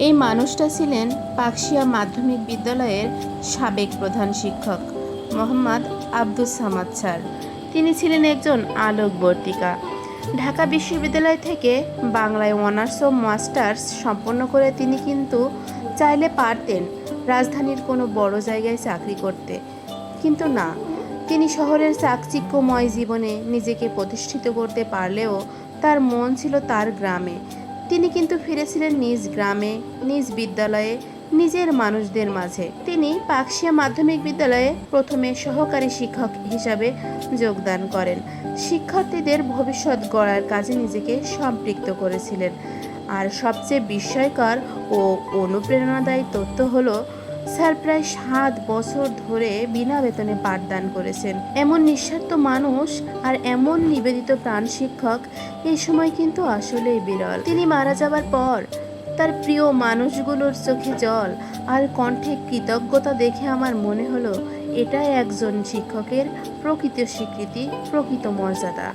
এই মানুষটা ছিলেন পাকশিয়া মাধ্যমিক বিদ্যালয়ের সাবেক প্রধান শিক্ষক মোহাম্মদ আব্দুস সামাদ স্যার। তিনি ছিলেন একজন আলোকবর্তিকা। ঢাকা বিশ্ববিদ্যালয় থেকে বাংলায় অনার্স ও মাস্টার্স সম্পন্ন করে তিনি কিন্তু চাইলে পারতেন রাজধানীর কোনো বড় জায়গায় চাকরি করতে, কিন্তু না, তিনি শহরের চাকচিক্যময় জীবনে নিজেকে প্রতিষ্ঠিত করতে পারলেও তার মন ছিল তার গ্রামে। তিনি কিন্তু ফিরেছিলেন নিজ গ্রামে, নিজ বিদ্যালয়ে, নিজের মানুষদের মাঝে। তিনি পাকশিয়া মাধ্যমিক বিদ্যালয়ে প্রথমে সহকারী শিক্ষক হিসাবে যোগদান করেন। শিক্ষার্থীদের ভবিষ্যৎ গড়ার কাজে নিজেকে সম্পৃক্ত করেছিলেন। আর সবচেয়ে বিস্ময়কর ও অনুপ্রেরণাদায়ী তথ্য হলো, স্যার প্রায় 7 বছর ধরে বিনা বেতনে পাঠদান করেছেন। এমন নিঃস্বার্থ মানুষ আর এমন নিবেদিত প্রাণ শিক্ষক এই সময় কিন্তু আসলেই বিরল। তিনি মারা যাবার পর তার প্রিয় মানুষগুলোর চোখে জল আর কণ্ঠে কৃতজ্ঞতা দেখে আমার মনে হলো, এটাই একজন শিক্ষকের প্রকৃত স্বীকৃতি, প্রকৃত মর্যাদা।